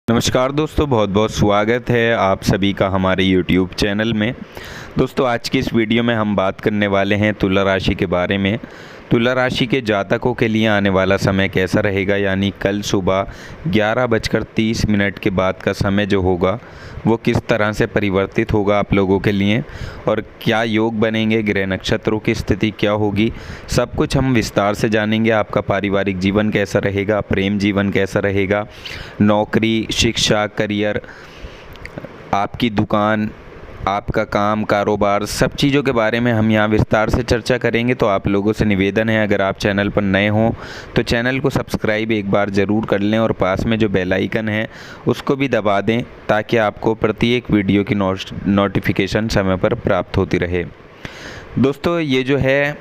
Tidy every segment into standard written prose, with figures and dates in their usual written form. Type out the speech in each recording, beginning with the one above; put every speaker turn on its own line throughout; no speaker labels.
नमस्कार दोस्तों, बहुत बहुत स्वागत है आप सभी का हमारे YouTube चैनल में। दोस्तों, आज की इस वीडियो में हम बात करने वाले हैं तुला राशि के बारे में। तुला राशि के जातकों के लिए आने वाला समय कैसा रहेगा, यानी कल सुबह 11:30 के बाद का समय जो होगा वो किस तरह से परिवर्तित होगा आप लोगों के लिए, और क्या योग बनेंगे, ग्रह नक्षत्रों की स्थिति क्या होगी, सब कुछ हम विस्तार से जानेंगे। आपका पारिवारिक जीवन कैसा रहेगा, प्रेम जीवन कैसा रहेगा, नौकरी, शिक्षा, करियर, आपकी दुकान, आपका काम, कारोबार, सब चीज़ों के बारे में हम यहाँ विस्तार से चर्चा करेंगे। तो आप लोगों से निवेदन है, अगर आप चैनल पर नए हों तो चैनल को सब्सक्राइब एक बार ज़रूर कर लें और पास में जो बेल आइकन है उसको भी दबा दें, ताकि आपको प्रत्येक वीडियो की नोटिफिकेशन समय पर प्राप्त होती रहे। दोस्तों, ये जो है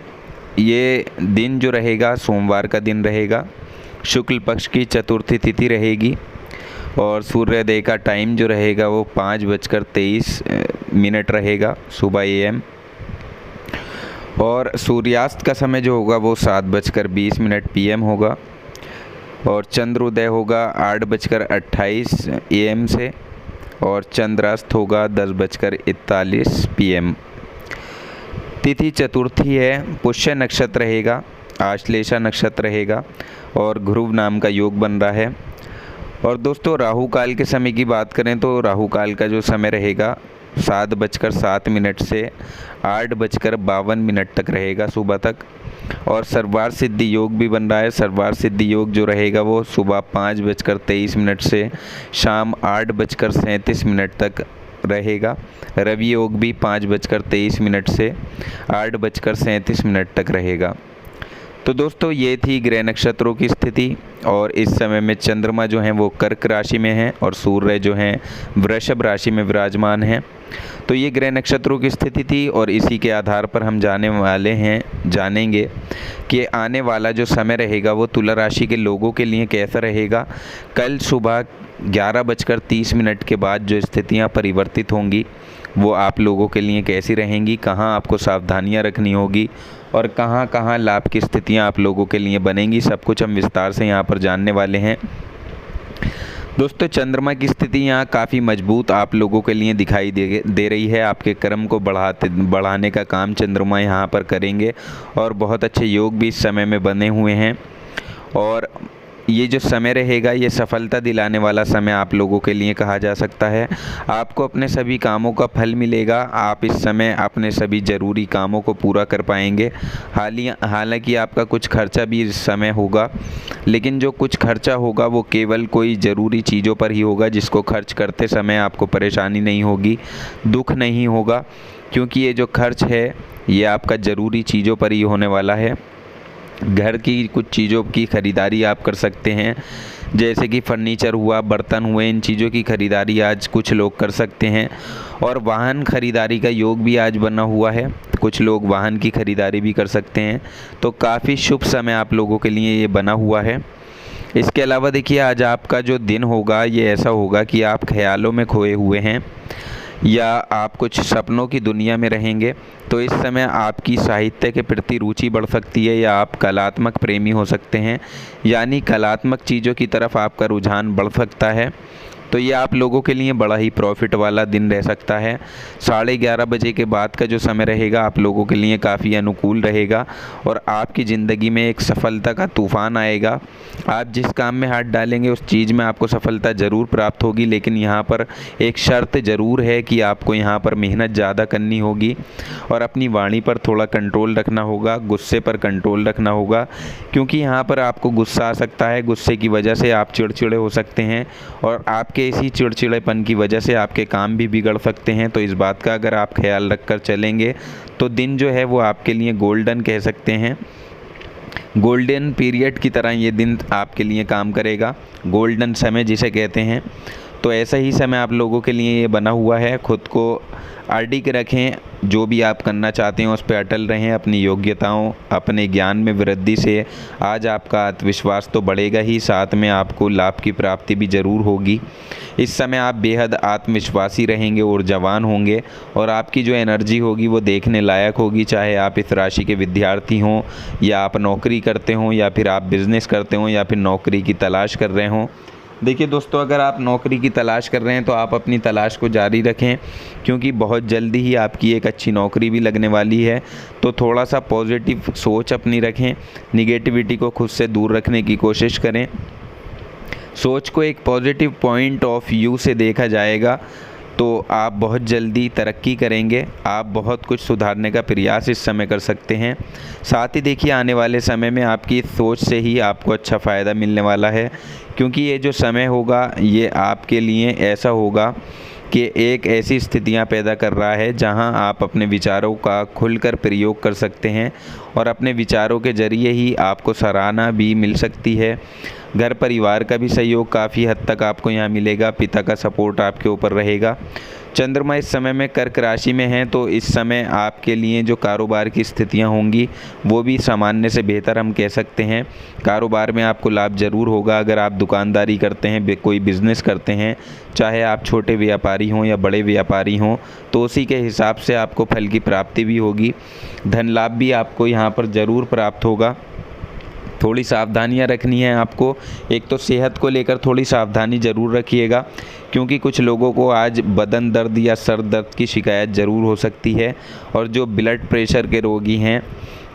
ये दिन जो रहेगा सोमवार का दिन रहेगा, शुक्ल पक्ष की चतुर्थी तिथि रहेगी और सूर्योदय का टाइम जो रहेगा वो 5:23 रहेगा सुबह AM, और सूर्यास्त का समय जो होगा वो 7:20 PM होगा, और चंद्रोदय होगा 8:28 AM से, और चंद्रास्त होगा 10:41 PM। तिथि चतुर्थी है, पुष्य नक्षत्र रहेगा, आश्लेषा नक्षत्र रहेगा और ध्रुव नाम का योग बन रहा है। और दोस्तों, राहु काल के समय की बात करें तो राहु काल का जो समय रहेगा 7:07 से 8:52 तक रहेगा सुबह तक, और सर्वार्थ सिद्धि योग भी बन रहा है। सर्वार्थ सिद्धि योग जो रहेगा वो सुबह 5:23 से शाम 8:37 तक रहेगा। रवि योग भी 5:23 से 8:37 तक रहेगा। तो दोस्तों, ये थी ग्रह नक्षत्रों की स्थिति, और इस समय में चंद्रमा जो हैं वो कर्क राशि में हैं और सूर्य जो हैं वृषभ राशि में विराजमान हैं। तो ये ग्रह नक्षत्रों की स्थिति थी, और इसी के आधार पर हम जानेंगे कि आने वाला जो समय रहेगा वो तुला राशि के लोगों के लिए कैसा रहेगा। कल सुबह 11:30 के बाद जो स्थितियाँ परिवर्तित होंगी वो आप लोगों के लिए कैसी रहेंगी, कहाँ आपको सावधानियाँ रखनी होगी और कहाँ कहाँ लाभ की स्थितियाँ आप लोगों के लिए बनेंगी, सब कुछ हम विस्तार से यहाँ पर जानने वाले हैं। दोस्तों, चंद्रमा की स्थिति यहाँ काफ़ी मजबूत आप लोगों के लिए दिखाई दे रही है। आपके कर्म को बढ़ाने का काम चंद्रमा यहाँ पर करेंगे, और बहुत अच्छे योग भी इस समय में बने हुए हैं। और ये जो समय रहेगा ये सफलता दिलाने वाला समय आप लोगों के लिए कहा जा सकता है। आपको अपने सभी कामों का फल मिलेगा। आप इस समय अपने सभी ज़रूरी कामों को पूरा कर पाएंगे। हालांकि आपका कुछ खर्चा भी इस समय होगा, लेकिन जो कुछ खर्चा होगा वो केवल कोई ज़रूरी चीज़ों पर ही होगा, जिसको खर्च करते समय आपको परेशानी नहीं होगी, दुख नहीं होगा, क्योंकि ये जो खर्च है ये आपका ज़रूरी चीज़ों पर ही होने वाला है। घर की कुछ चीज़ों की ख़रीदारी आप कर सकते हैं, जैसे कि फर्नीचर हुआ, बर्तन हुए, इन चीज़ों की ख़रीदारी आज कुछ लोग कर सकते हैं। और वाहन ख़रीदारी का योग भी आज बना हुआ है, कुछ लोग वाहन की ख़रीदारी भी कर सकते हैं। तो काफ़ी शुभ समय आप लोगों के लिए ये बना हुआ है। इसके अलावा देखिए, आज आपका जो दिन होगा ये ऐसा होगा कि आप ख्यालों में खोए हुए हैं या आप कुछ सपनों की दुनिया में रहेंगे। तो इस समय आपकी साहित्य के प्रति रुचि बढ़ सकती है, या आप कलात्मक प्रेमी हो सकते हैं, यानी कलात्मक चीज़ों की तरफ आपका रुझान बढ़ सकता है। तो ये आप लोगों के लिए बड़ा ही प्रॉफिट वाला दिन रह सकता है। 11:30 बजे के बाद का जो समय रहेगा आप लोगों के लिए काफ़ी अनुकूल रहेगा, और आपकी ज़िंदगी में एक सफलता का तूफ़ान आएगा। आप जिस काम में हाथ डालेंगे उस चीज़ में आपको सफलता ज़रूर प्राप्त होगी, लेकिन यहाँ पर एक शर्त ज़रूर है कि आपको यहाँ पर मेहनत ज़्यादा करनी होगी और अपनी वाणी पर थोड़ा कंट्रोल रखना होगा, गुस्से पर कंट्रोल रखना होगा, क्योंकि यहाँ पर आपको गुस्सा आ सकता है। गुस्से की वजह से आप चिड़चिड़े हो सकते हैं, और आपके इसी चिड़चिड़ेपन की वजह से आपके काम भी बिगड़ सकते हैं। तो इस बात का अगर आप ख्याल रख कर चलेंगे तो दिन जो है वो आपके लिए गोल्डन कह सकते हैं, गोल्डन पीरियड की तरह ये दिन आपके लिए काम करेगा, गोल्डन समय जिसे कहते हैं। तो ऐसा ही समय आप लोगों के लिए ये बना हुआ है। खुद को अडिग रखें, जो भी आप करना चाहते हैं उस पर अटल रहें। अपनी योग्यताओं, अपने ज्ञान में वृद्धि से आज आपका आत्मविश्वास तो बढ़ेगा ही, साथ में आपको लाभ की प्राप्ति भी ज़रूर होगी। इस समय आप बेहद आत्मविश्वासी रहेंगे और जवान होंगे, और आपकी जो एनर्जी होगी वो देखने लायक होगी। चाहे आप इस राशि के विद्यार्थी हों, या आप नौकरी करते हों, या फिर आप बिज़नेस करते हों, या फिर नौकरी की तलाश कर रहे हों, देखिए दोस्तों, अगर आप नौकरी की तलाश कर रहे हैं तो आप अपनी तलाश को जारी रखें, क्योंकि बहुत जल्दी ही आपकी एक अच्छी नौकरी भी लगने वाली है। तो थोड़ा सा पॉजिटिव सोच अपनी रखें, निगेटिविटी को खुद से दूर रखने की कोशिश करें। सोच को एक पॉजिटिव पॉइंट ऑफ व्यू से देखा जाएगा तो आप बहुत जल्दी तरक्की करेंगे। आप बहुत कुछ सुधारने का प्रयास इस समय कर सकते हैं। साथ ही देखिए, आने वाले समय में आपकी सोच से ही आपको अच्छा फ़ायदा मिलने वाला है, क्योंकि ये जो समय होगा ये आपके लिए ऐसा होगा कि एक ऐसी स्थितियां पैदा कर रहा है जहां आप अपने विचारों का खुलकर प्रयोग कर सकते हैं और अपने विचारों के ज़रिए ही आपको सराहना भी मिल सकती है। घर परिवार का भी सहयोग काफ़ी हद तक आपको यहाँ मिलेगा। पिता का सपोर्ट आपके ऊपर रहेगा। चंद्रमा इस समय में कर्क राशि में है, तो इस समय आपके लिए जो कारोबार की स्थितियां होंगी वो भी सामान्य से बेहतर हम कह सकते हैं। कारोबार में आपको लाभ ज़रूर होगा। अगर आप दुकानदारी करते हैं, कोई बिज़नेस करते हैं, चाहे आप छोटे व्यापारी हों या बड़े व्यापारी हों, तो उसी के हिसाब से आपको फल की प्राप्ति भी होगी। धन लाभ भी आपको यहाँ पर ज़रूर प्राप्त होगा। थोड़ी सावधानियां रखनी है आपको। एक तो सेहत को लेकर थोड़ी सावधानी ज़रूर रखिएगा, क्योंकि कुछ लोगों को आज बदन दर्द या सर दर्द की शिकायत ज़रूर हो सकती है, और जो ब्लड प्रेशर के रोगी हैं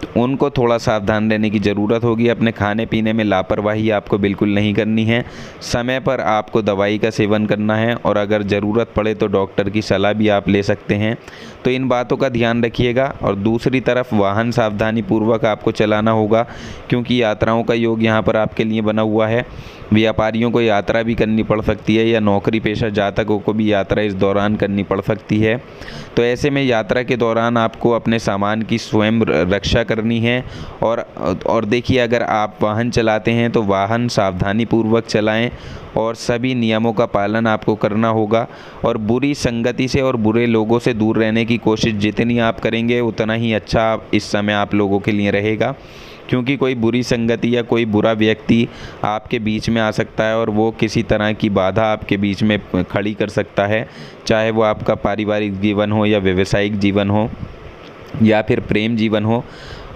तो उनको थोड़ा सावधान रहने की ज़रूरत होगी। अपने खाने पीने में लापरवाही आपको बिल्कुल नहीं करनी है। समय पर आपको दवाई का सेवन करना है, और अगर ज़रूरत पड़े तो डॉक्टर की सलाह भी आप ले सकते हैं। तो इन बातों का ध्यान रखिएगा। और दूसरी तरफ वाहन सावधानी पूर्वक आपको चलाना होगा, क्योंकि यात्राओं का योग यहाँ पर आपके लिए बना हुआ है। व्यापारियों को यात्रा भी करनी पड़ सकती है, या नौकरी पेशा जातकों को भी यात्रा इस दौरान करनी पड़ सकती है। तो ऐसे में यात्रा के दौरान आपको अपने सामान की स्वयं रक्षा करनी है। और देखिए, अगर आप वाहन चलाते हैं तो वाहन सावधानी पूर्वक चलाएं, और सभी नियमों का पालन आपको करना होगा। और बुरी संगति से और बुरे लोगों से दूर रहने की कोशिश जितनी आप करेंगे उतना ही अच्छा इस समय आप लोगों के लिए रहेगा, क्योंकि कोई बुरी संगति या कोई बुरा व्यक्ति आपके बीच में आ सकता है और वो किसी तरह की बाधा आपके बीच में खड़ी कर सकता है, चाहे वो आपका पारिवारिक जीवन हो या व्यवसायिक जीवन हो या फिर प्रेम जीवन हो।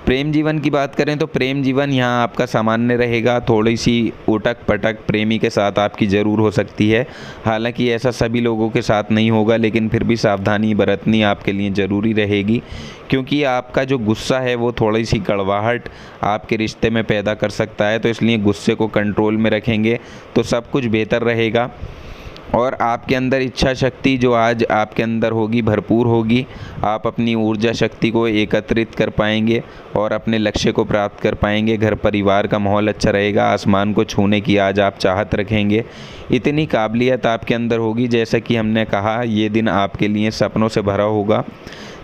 प्रेम जीवन की बात करें तो प्रेम जीवन यहाँ आपका सामान्य रहेगा। थोड़ी सी उटक पटक प्रेमी के साथ आपकी ज़रूर हो सकती है। हालांकि ऐसा सभी लोगों के साथ नहीं होगा, लेकिन फिर भी सावधानी बरतनी आपके लिए ज़रूरी रहेगी, क्योंकि आपका जो गुस्सा है वो थोड़ी सी कड़वाहट आपके रिश्ते में पैदा कर सकता है। तो इसलिए गुस्से को कंट्रोल में रखेंगे तो सब कुछ बेहतर रहेगा। और आपके अंदर इच्छा शक्ति जो आज आपके अंदर होगी भरपूर होगी। आप अपनी ऊर्जा शक्ति को एकत्रित कर पाएंगे और अपने लक्ष्य को प्राप्त कर पाएंगे। घर परिवार का माहौल अच्छा रहेगा। आसमान को छूने की आज आप चाहत रखेंगे। इतनी काबिलियत आपके अंदर होगी, जैसा कि हमने कहा, ये दिन आपके लिए सपनों से भरा होगा।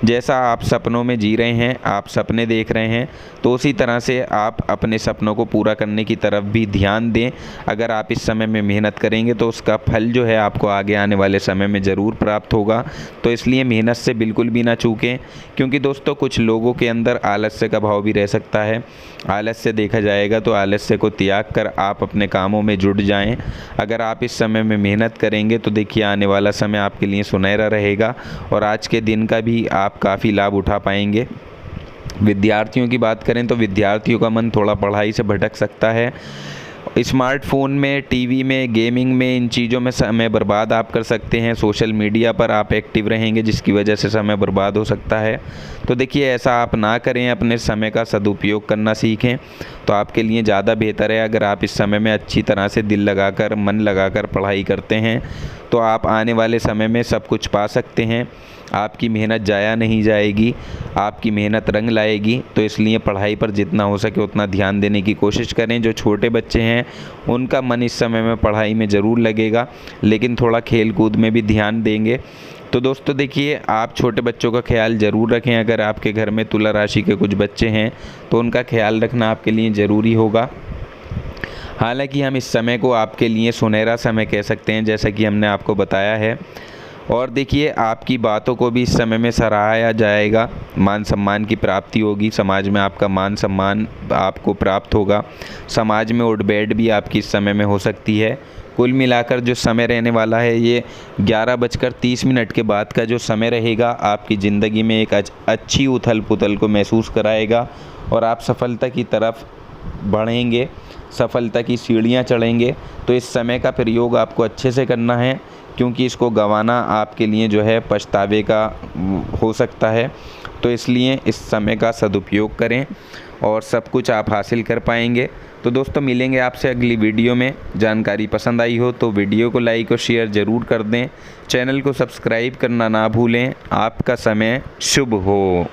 जैसा आप सपनों में जी रहे हैं, आप सपने देख रहे हैं, तो उसी तरह से आप अपने सपनों को पूरा करने की तरफ भी ध्यान दें। अगर आप इस समय में मेहनत करेंगे तो उसका फल जो है आपको आगे आने वाले समय में ज़रूर प्राप्त होगा। तो इसलिए मेहनत से बिल्कुल भी ना चूकें, क्योंकि दोस्तों कुछ लोगों के अंदर आलस्य का भाव भी रह सकता है। आलस्य देखा जाएगा तो आलस्य को त्याग कर आप अपने कामों में जुट जाएं। अगर आप इस समय में मेहनत करेंगे तो देखिए आने वाला समय आपके लिए सुनहरा रहेगा, और आज के दिन का भी आप काफ़ी लाभ उठा पाएंगे। विद्यार्थियों की बात करें तो विद्यार्थियों का मन थोड़ा पढ़ाई से भटक सकता है। स्मार्टफोन में, टीवी में, गेमिंग में, इन चीज़ों में समय बर्बाद आप कर सकते हैं। सोशल मीडिया पर आप एक्टिव रहेंगे, जिसकी वजह से समय बर्बाद हो सकता है। तो देखिए ऐसा आप ना करें, अपने समय का सदुपयोग करना सीखें, तो आपके लिए ज़्यादा बेहतर है। अगर आप इस समय में अच्छी तरह से दिल लगाकर, मन लगाकर पढ़ाई करते हैं तो आप आने वाले समय में सब कुछ पा सकते हैं। आपकी मेहनत जाया नहीं जाएगी, आपकी मेहनत रंग लाएगी। तो इसलिए पढ़ाई पर जितना हो सके उतना ध्यान देने की कोशिश करें। जो छोटे बच्चे हैं उनका मन इस समय में पढ़ाई में ज़रूर लगेगा, लेकिन थोड़ा खेल कूद में भी ध्यान देंगे। तो दोस्तों देखिए, आप छोटे बच्चों का ख्याल ज़रूर रखें। अगर आपके घर में तुला राशि के कुछ बच्चे हैं तो उनका ख्याल रखना आपके लिए ज़रूरी होगा। हालांकि हम इस समय को आपके लिए सुनहरा समय कह सकते हैं, जैसा कि हमने आपको बताया है। और देखिए आपकी बातों को भी इस समय में सराहा जाएगा। मान सम्मान की प्राप्ति होगी, समाज में आपका मान सम्मान आपको प्राप्त होगा। समाज में उठ बैठ भी आपकी इस समय में हो सकती है। कुल मिलाकर जो समय रहने वाला है ये 11:30 के बाद का जो समय रहेगा आपकी ज़िंदगी में एक अच्छी उथल पुथल को महसूस कराएगा और आप सफलता की तरफ बढ़ेंगे। सफलता की सीढ़ियाँ चढ़ेंगे। तो इस समय का प्रयोग आपको अच्छे से करना है, क्योंकि इसको गंवाना आपके लिए जो है पछतावे का हो सकता है। तो इसलिए इस समय का सदुपयोग करें और सब कुछ आप हासिल कर पाएंगे। तो दोस्तों मिलेंगे आपसे अगली वीडियो में। जानकारी पसंद आई हो तो वीडियो को लाइक और शेयर ज़रूर कर दें। चैनल को सब्सक्राइब करना ना भूलें। आपका समय शुभ हो।